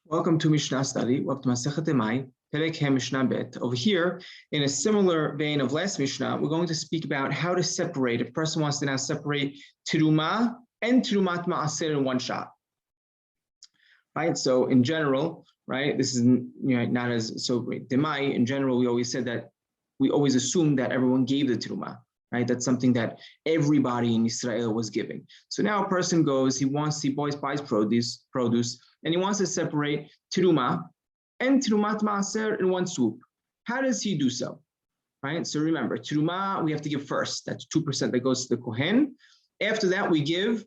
Welcome to Mishna study. Welcome to Masechet Demai, Perek He Mishnah Bet. Over here, in a similar vein of last Mishnah, we're going to speak about how to separate. If a person wants to now separate Teruma and Terumat Maaser in one shot, right? So in general, right, this is not as so Demai. In general, we always said that we always assumed that everyone gave the Teruma. Right, that's something that everybody in Israel was giving. So now a person goes, he buys produce, and he wants to separate Teruma and Terumat Maaser in one swoop. How does he do so? Right, so remember, Teruma we have to give first. That's 2% that goes to the Kohen. After that, we give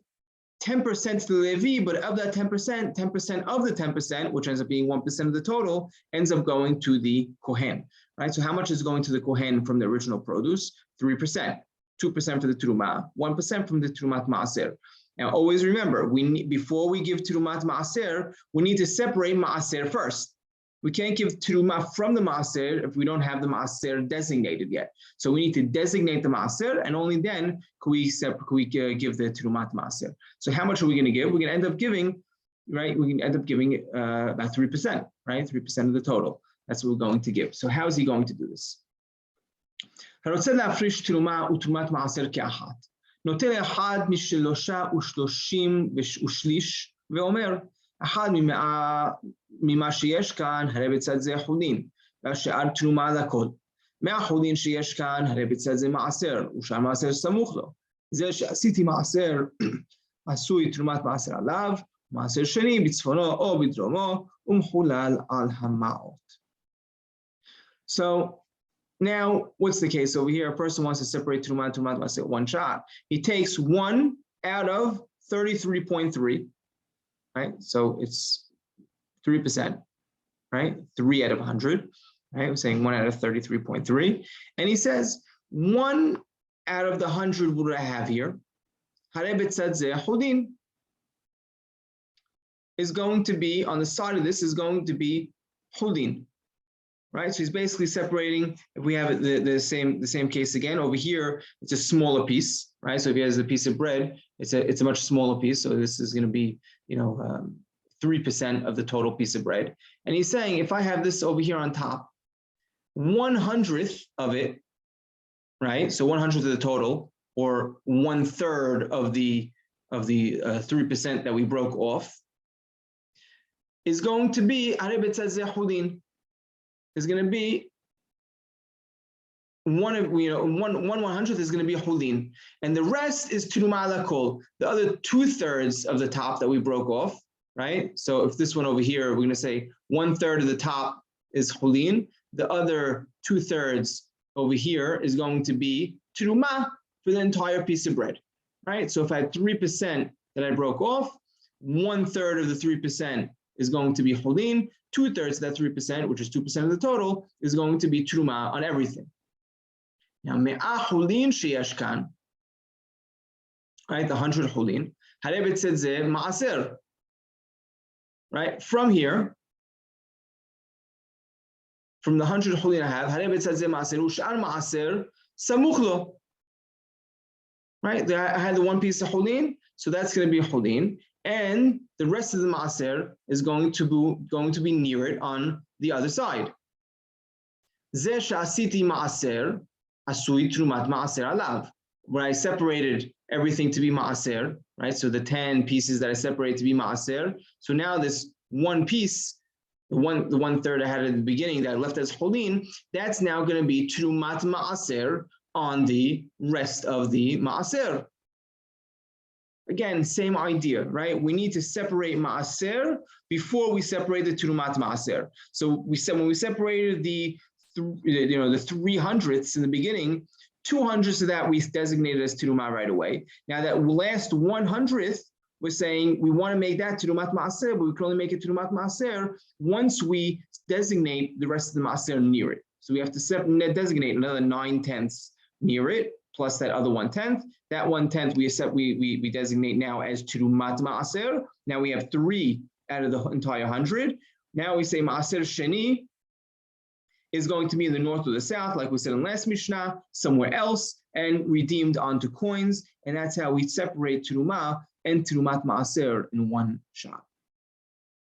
10% to the Levi, but of that 10%, 10% of the 10%, which ends up being 1% of the total, ends up going to the Kohen. Right, so how much is going to the Kohen from the original produce? 3%, 2% for the Teruma, 1% from the Terumat Maaser. Now, always remember, before we give Terumat Maaser, we need to separate Maaser first. We can't give Teruma from the Maaser if we don't have the Maaser designated yet. So we need to designate the Maaser, and only then can we give the Terumat Maaser. So how much are we going to give? We're going to end up giving, right? We can end up giving about 3%, right? 3% of the total. That's what we're going to give. So how is he going to do this? הרוצה להפריש תרומה ותרומת מעשר כאחת, נוטל אחד משלושה ושלושים ושליש, ואומר, אחד ממה שיש כאן, הרי בצד זה חולין, והשאר תרומה לכל. מהחולין שיש כאן, הרי בצד זה מעשר, ושאר מעשר סמוך לו. זה שעשיתי מעשר, עשוי תרומת מעשר עליו, מעשר שני בצפונו או בדרומו, ומחולל על המעות. So, now, what's the case over here? A person wants to separate Terumat and Terumat Maaser one shot. He takes 1 out of 33.3, right? So it's 3%, right? 3 out of 100, right? We're saying 1 out of 33.3. And he says, 1 out of the 100, what do I have here? Is going to be, on the side of this, is going to be Hulin. Right, so he's basically separating. If we have the same case again over here, it's a smaller piece, right? So if he has a piece of bread, it's a much smaller piece. So this is going to be 3% of the total piece of bread. And he's saying if I have this over here on top, 1/100th of it, right? So 1/100th of the total, or 1/3 of the 3% that we broke off, is going to be is going to be 1/100th is going to be Hulin, and the rest is Teruma lakol. The other 2/3 of the top that we broke off, right? So if this one over here, we're going to say 1/3 of the top is Hulin, the other 2/3 over here is going to be Teruma for the entire piece of bread, right? So if I had 3% that I broke off, 1/3 of the 3% is going to be Hulin, 2/3 of that 3%, which is 2% of the total, is going to be Teruma on everything. Now, me'ah Hulin sheyesh kan, right, the 100 Hulin, harebet tzedze Maaser, right, from here, from the 100 Hulin I have, harebet tzedze Maaser, u'shar Maaser samuch lo, right, I had the one piece of Hulin, so that's going to be Hulin. And the rest of the Maaser is going to be near it on the other side. Ze sha'asiti Maaser asui Terumat Maaser alav. When I separated everything to be Maaser, right? So the 10 pieces that I separated to be Maaser. So now this one piece, the 1/3 I had at the beginning that I left as Hulin, that's now going to be Terumat Maaser on the rest of the Maaser. Again, same idea, right? We need to separate Maaser before we separate the Terumat Maaser. So we said when we separated the 3/100ths in the beginning, 2/100ths of that we designated as Teruma right away. Now that last 1/100th, we're saying we want to make that Terumat Maaser, but we can only make it Terumat Maaser once we designate the rest of the Maaser near it. So we have to designate another 9/10 near it, plus that other 1/10. That 1/10 we designate now as Terumat Maaser. Now we have 3 out of the entire 100. Now we say Maaser Sheni is going to be in the north or the south, like we said in last Mishnah, somewhere else, and redeemed onto coins. And that's how we separate Teruma and Terumat Maaser in one shot.